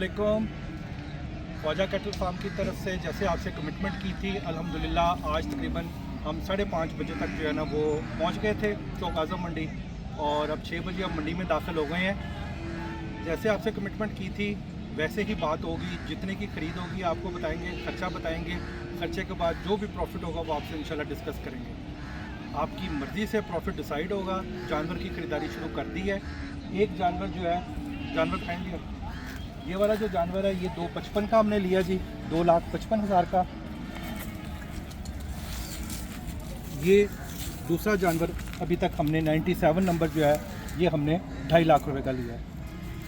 अस्सलामुअलैकुम। Khwaja cattle farm की तरफ से जैसे आपसे कमिटमेंट की थी, अल्हम्दुलिल्लाह आज तकरीबन हम 5:30 बजे तक जो है ना वो पहुंच गए थे चौक आज़म मंडी, और अब 6 बजे हम मंडी में दाखिल हो गए हैं। जैसे आपसे कमिटमेंट की थी वैसे ही बात होगी, जितने की ख़रीद होगी आपको बताएंगे, ख़र्चा बताएंगे, ख़र्चे के बाद जो भी प्रॉफिट होगा वो आपसे इंशाल्लाह डिस्कस करेंगे। आपकी मर्ज़ी से प्रॉफिट डिसाइड होगा। जानवर की ख़रीदारी शुरू कर दी है। एक जानवर जो है, जानवर खाएंगे, ये वाला जो जानवर है ये 255 का हमने लिया जी, 2,55,000 का। ये दूसरा जानवर अभी तक हमने 97 नंबर जो है ये हमने 2.5 लाख रुपए का लिया है।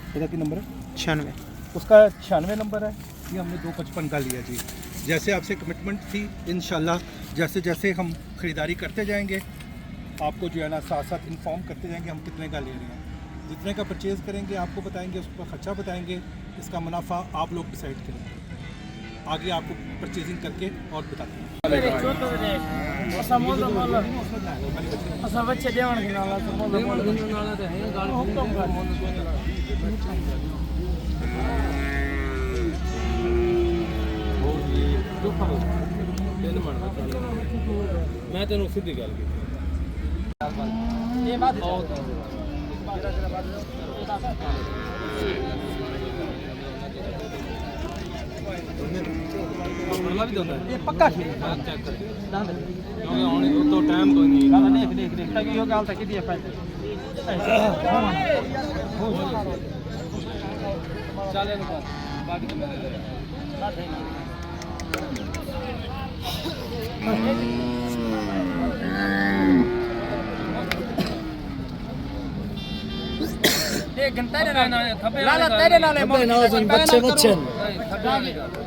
इसका क्या नंबर है? 96। उसका 96 नंबर है। ये हमने 255 का लिया जी। जैसे आपसे कमिटमेंट थी, इंशाल्लाह जैसे जैसे हम ख़रीदारी करते जाएंगे आपको जो है ना साथ साथ इन्फॉर्म करते जाएंगे हम कितने का ले रहे हैं। जितने का परचेज़ करेंगे आपको बताएंगे, उस पर ख़र्चा बताएंगे, इसका मुनाफा आप लोग डिसाइड करेंगे। आगे आपको परचेजिंग करके और बताते हैं। मैं तेन सीधी गल की पक्का तो टाइम कोई नहीं चल बाकी एक घंटा लाला तेरे नाले बच्चे बच्चे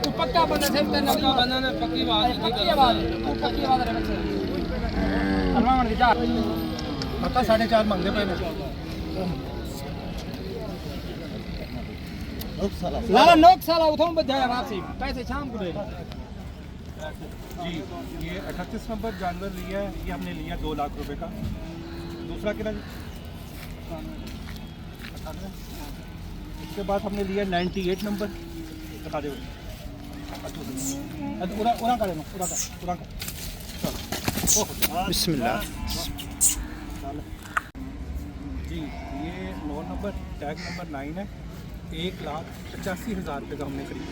तू पक्का बंदा से तेरे पक्का बंदा ने पक्की बात तू पक्की बात रे बच्चे अलमान की जा पक्का 4.5 मांगते पे लाला नोक साला उठाऊं बजाया वापसी पैसे शाम को दे जी। ये 38 नंबर जानवर लिया है, ये हमने लिया 2 लाख रुपए का। दूसरा कितना जी? 98। इसके बाद हमने लिया 98 नंबर। दिखा दे बिस्मिल्लाह जी। ये 9 नंबर, टैग नंबर 9 है। 1,85,000 रुपये का हमने खरीदा।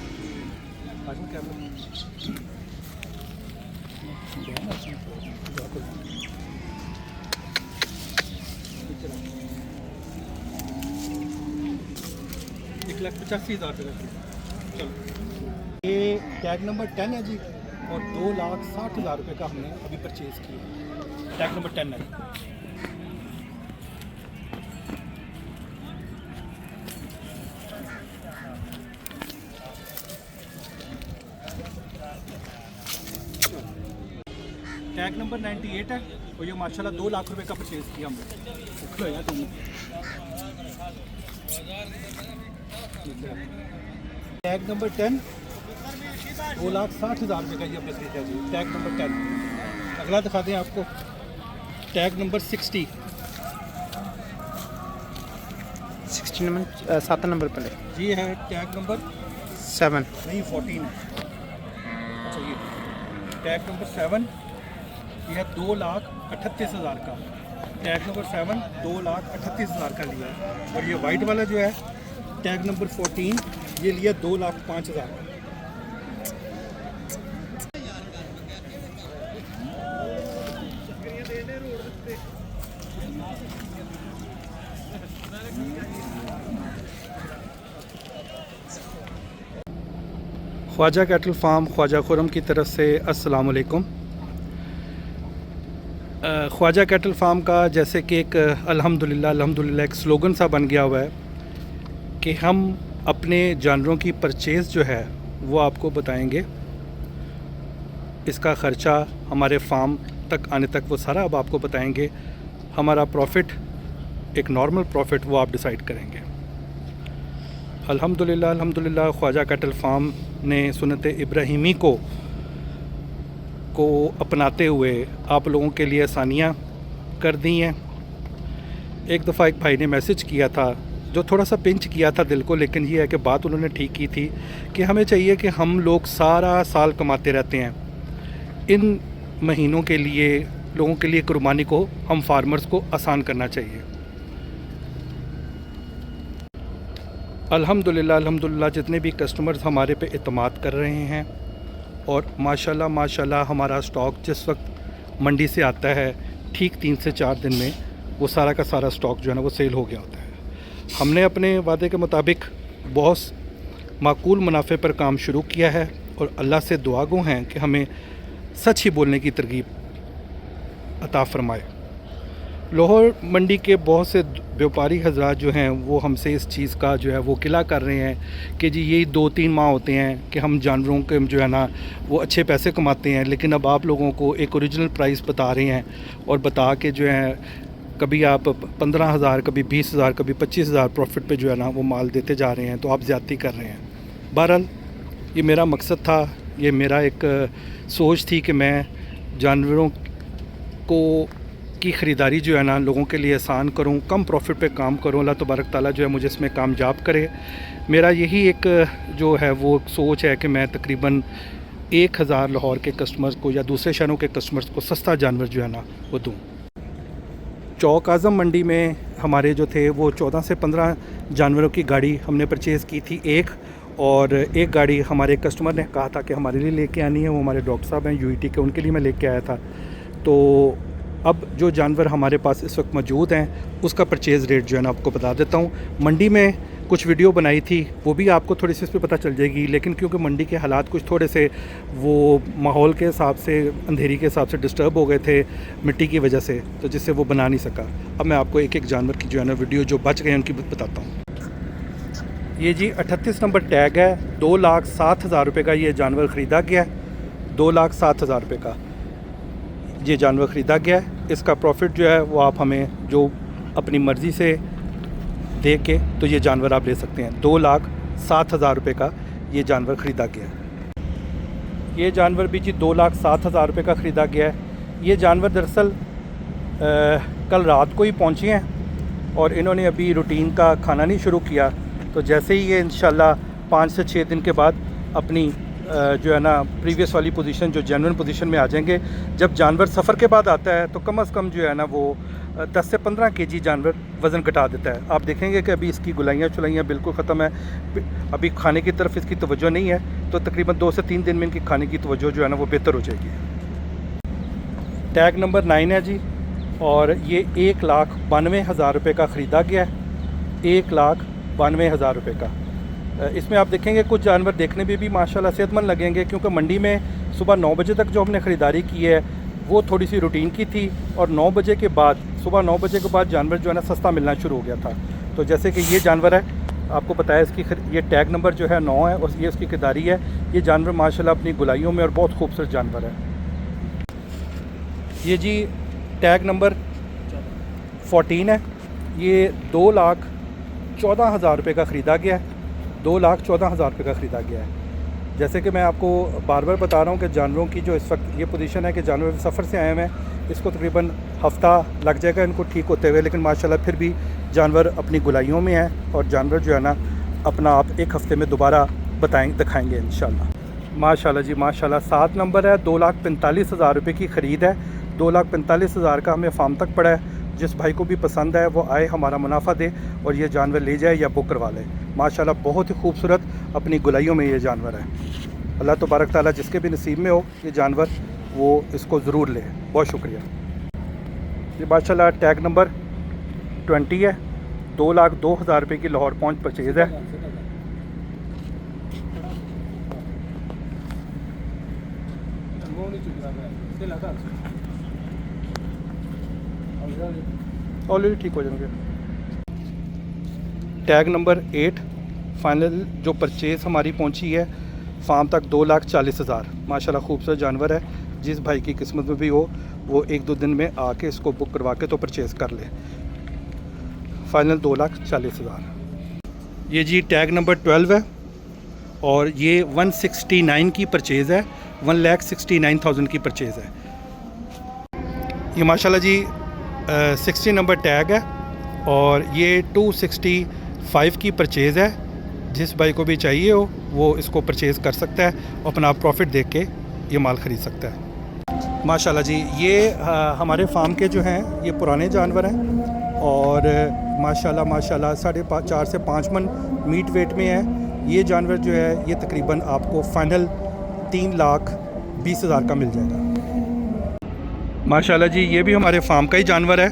आज क्या एक 1,85,000 रुपये का। चलो, ये टैग नंबर 10 है जी, और 2,60,000 रुपये का हमने अभी परचेज़ किया। टैग नंबर 10 है। टैग नंबर 98 है, और ये माशाल्लाह 2 लाख रुपए का परचेज़ किया हमने। टैग नंबर 10 2,60,000 रुपये का ये हमने खरीदा जी। Tag number 10। अगला दिखा दें आपको, टैग नंबर 60 नंबर 7 नंबर पे जी है। टैग नंबर 7 नहीं 14 है। अच्छा, ये टैग नंबर 7, यह 2,38,000 का। टैग नंबर 7 2,38,000 का लिया है। और ये वाइट वाला जो है टैग नंबर 14, ये लिया 2,05,000 का। ख्वाजा कैटल फार्म ख्वाजा खुरम की तरफ से अस्सलाम वालेकुम। ख्वाजा कैटल फार्म का जैसे कि एक अल्हम्दुलिल्लाह एक स्लोगन सा बन गया हुआ है कि हम अपने जानवरों की परचेज़ जो है वो आपको बताएंगे, इसका ख़र्चा हमारे फार्म तक आने तक वो सारा अब आपको बताएंगे। हमारा प्रॉफ़िट एक नॉर्मल प्रॉफ़िट वो आप डिसाइड करेंगे। अल्हम्दुलिल्लाह ख्वाजा कैटल फार्म ने सुन्नत इब्राहिमी को अपनाते हुए आप लोगों के लिए आसानियाँ कर दी हैं। एक दफ़ा एक भाई ने मैसेज किया था जो थोड़ा सा पिंच किया था दिल को, लेकिन ये है कि बात उन्होंने ठीक की थी कि हमें चाहिए कि हम लोग सारा साल कमाते रहते हैं, इन महीनों के लिए लोगों के लिए कुर्बानी को हम फार्मर्स को आसान करना चाहिए। अल्हम्दुलिल्लाह जितने भी कस्टमर्स हमारे पे इत्मीनान कर रहे हैं, और माशाल्लाह हमारा स्टॉक जिस वक्त मंडी से आता है ठीक 3 से 4 दिन में वो सारा का सारा स्टॉक जो है ना वो सेल हो गया होता है। हमने अपने वादे के मुताबिक बहुत माकूल मुनाफे पर काम शुरू किया है, और अल्लाह से दुआ गो हैं कि हमें सच ही बोलने की तरगीब अता फरमाए। लाहौर मंडी के बहुत से व्यापारी हजरात जो हैं वो हमसे इस चीज़ का जो है वो गिला कर रहे हैं कि जी यही 2-3 माह होते हैं कि हम जानवरों के जो है ना वो अच्छे पैसे कमाते हैं, लेकिन अब आप लोगों को एक ओरिजिनल प्राइस बता रहे हैं और बता के जो है कभी आप 15,000 कभी 20,000 कभी 25,000 प्रॉफिट पे जो है ना वो माल देते जा रहे हैं, तो आप ज़्यादती कर रहे हैं। बहरहाल ये मेरा मकसद था, ये मेरा एक सोच थी कि मैं जानवरों को की ख़रीदारी जो है ना लोगों के लिए आसान करूं, कम प्रॉफिट पे काम करूं। अल्लाह तबारक ताला जो है मुझे इसमें कामयाब करे। मेरा यही एक जो है वो सोच है कि मैं तकरीबन 1000 लाहौर के कस्टमर्स को या दूसरे शहरों के कस्टमर्स को सस्ता जानवर जो है ना वो दूँ। चौक आज़म मंडी में हमारे जो थे वो 14 से 15 जानवरों की गाड़ी हमने परचेज़ की थी एक, और एक गाड़ी हमारे कस्टमर ने कहा था कि हमारे लिए लेके आनी है, वो हमारे डॉक्टर साहब हैं यूईटी के, उनके लिए मैं लेके आया था। तो अब जो जानवर हमारे पास इस वक्त मौजूद हैं उसका परचेज़ रेट जो है ना आपको बता देता हूँ। मंडी में कुछ वीडियो बनाई थी, वो भी आपको थोड़ी सी इस पर पता चल जाएगी, लेकिन क्योंकि मंडी के हालात कुछ थोड़े से वो माहौल के हिसाब से, अंधेरी के हिसाब से डिस्टर्ब हो गए थे मिट्टी की वजह से, तो जिससे वो बना नहीं सका। अब मैं आपको एक एक जानवर की जो है ना वीडियो जो बच गए हैं उनकी बताता हूँ। ये जी 38 नंबर टैग है, 2,07,000 रुपये का ये जानवर ख़रीदा गया है। 2,07,000 रुपये का ये जानवर ख़रीदा गया है। इसका प्रॉफिट जो है वो आप हमें जो अपनी मर्ज़ी से दे के तो ये जानवर आप ले सकते हैं। 2,07,000 रुपये का ये जानवर ख़रीदा गया है। ये जानवर भी जी 2,07,000 रुपये का ख़रीदा गया है। ये जानवर दरअसल कल रात को ही पहुँचे हैं और इन्होंने अभी रूटीन का खाना नहीं शुरू किया, तो जैसे ही ये इंशाल्लाह 5 से 6 दिन के बाद अपनी जो है ना प्रीवियस वाली पोजीशन जो जेन्युइन पोजीशन में आ जाएंगे। जब जानवर सफ़र के बाद आता है तो कम से कम जो है ना वो 10 से 15 केजी जानवर वज़न घटा देता है। आप देखेंगे कि अभी इसकी गुलाइयाँ चुलाइयाँ बिल्कुल ख़त्म है, अभी खाने की तरफ इसकी तवज्जो नहीं है, तो तकरीबन 2 से 3 दिन में इनकी खाने की तवज्जो जो है ना वो बेहतर हो जाएगी। टैग नंबर 9 है जी, और ये 1,92,000 रुपये का ख़रीदा गया है। 1,92,000 रुपये का। इसमें आप देखेंगे कुछ जानवर देखने में भी माशाल्लाह सेहतमंद लगेंगे, क्योंकि मंडी में सुबह 9 बजे तक जो हमने ख़रीदारी की है वो थोड़ी सी रूटीन की थी, और 9 बजे के बाद, सुबह 9 बजे के बाद जानवर जो है ना सस्ता मिलना शुरू हो गया था। तो जैसे कि ये जानवर है, आपको पता है इसकी ये टैग नंबर जो है 9 है और ये उसकी खरीदारी है। ये जानवर माशाल्लाह अपनी गुलाइयों में और बहुत खूबसूरत जानवर है। ये जी टैग नंबर 14 है। ये 2,14,000 रुपये का ख़रीदा गया है। 2,14,000 रुपये का ख़रीदा गया है। जैसे कि मैं आपको बार बार बता रहा हूँ कि जानवरों की जो इस वक्त ये पोजीशन है कि जानवर सफ़र से आए हैं, इसको तकरीबन हफ़्ता लग जाएगा इनको ठीक होते हुए, लेकिन माशाल्लाह फिर भी जानवर अपनी गुलाइयों में है, और जानवर जो है ना अपना आप 1 हफ़्ते में दोबारा दिखाएँगे इंशाल्लाह। माशाल्लाह जी माशाल्लाह। 7 नंबर है, 2,45,000 रुपये की ख़रीद है। 2,45,000 का हमें फार्म तक पड़ा है। जिस भाई को भी पसंद है वो आए, हमारा मुनाफा दे और ये जानवर ले जाए या बुक करवा ले। माशाल्लाह बहुत ही खूबसूरत अपनी गुलाइयों में ये जानवर है। अल्लाह तबारक ताला जिसके भी नसीब में हो ये जानवर, वो इसको ज़रूर ले। बहुत शुक्रिया। ये माशाल्लाह टैग नंबर 20 है। 2,02,000 रुपये की लाहौर पहुँच परचेज़ है। ऑलरेडी ठीक हो जाएंगे। टैग नंबर 8 फाइनल जो परचेज़ हमारी पहुंची है फार्म तक 2,40,000। माशाल्लाह खूबसूरत जानवर है। जिस भाई की किस्मत में भी हो वो 1-2 दिन में आके इसको बुक करवा के तो परचेज़ कर ले। फाइनल 2,40,000। ये जी टैग नंबर 12 है और ये 169 की परचेज़ है। 1,69,000 की परचेज़ है। ये माशाल्लाह जी 60 नंबर टैग है और ये 260 5 की परचेज़ है। जिस भाई को भी चाहिए हो वो इसको परचेज़ कर सकता है, अपना प्रॉफिट देख के ये माल ख़रीद सकता है। माशाल्लाह जी, ये हमारे फार्म के जो हैं ये पुराने जानवर हैं और माशाल्लाह 4.5 से 5 मन मीट वेट में है। ये जानवर जो है ये तकरीबन आपको फ़ाइनल 3,20,000 का मिल जाएगा। माशाल्लाह जी, ये भी हमारे फार्म का ही जानवर है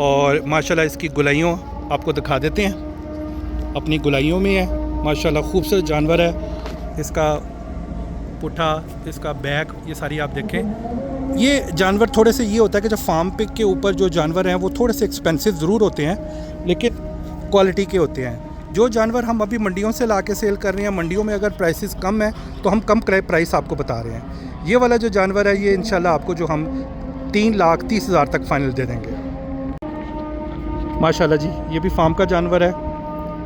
और माशाल्लाह इसकी गुलाइयों आपको दिखा देते हैं, अपनी गुलाइयों में है। माशाल्लाह खूबसूरत जानवर है। इसका पुट्ठा, इसका बैक, ये सारी आप देखें। ये जानवर थोड़े से ये होता है कि जब फार्म पे के ऊपर जो जानवर हैं वो थोड़े से एक्सपेंसिव ज़रूर होते हैं लेकिन क्वालिटी के होते हैं। जो जानवर हम अभी मंडियों से ला के सेल कर रहे हैं, मंडियों में अगर प्राइसेस कम है तो हम कम प्राइस आपको बता रहे हैं। ये वाला जो जानवर है ये इंशाल्लाह आपको जो हम 3,30,000 तक फाइनल दे देंगे। माशाल्लाह जी, ये भी फार्म का जानवर है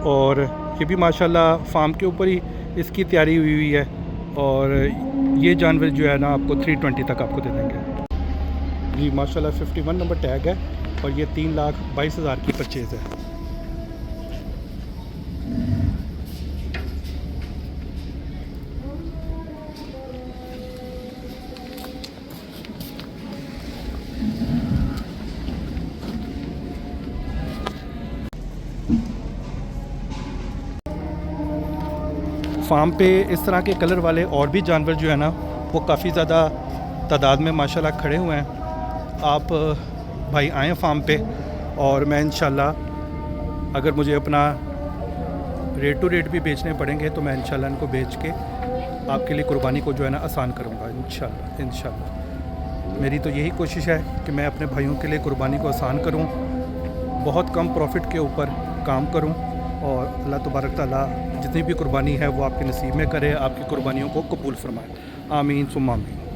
और ये भी माशाल्लाह फार्म के ऊपर ही इसकी तैयारी हुई है और ये जानवर जो है ना आपको 320 तक आपको दे देंगे जी। माशाल्लाह 51 नंबर टैग है और ये 3,22,000 की परचेज़ है। फार्म पे इस तरह के कलर वाले और भी जानवर जो है ना वो काफ़ी ज़्यादा तादाद में माशाल्लाह खड़े हुए हैं। आप भाई आएँ फार्म पे और मैं इंशाल्लाह अगर मुझे अपना रेट टू रेट भी बेचने पड़ेंगे तो मैं इंशाल्लाह इनको बेच के आपके लिए कुर्बानी को जो है ना आसान करूँगा इंशाल्लाह। मेरी तो यही कोशिश है कि मैं अपने भाइयों के लिए कुर्बानी को आसान करूँ, बहुत कम प्रॉफिट के ऊपर काम करूँ और अल्लाह तबारक ताला जितनी भी कुर्बानी है वो आपके नसीब में करे, आपकी कुर्बानियों को कबूल फरमाए। आमीन सुम्मा आमीन।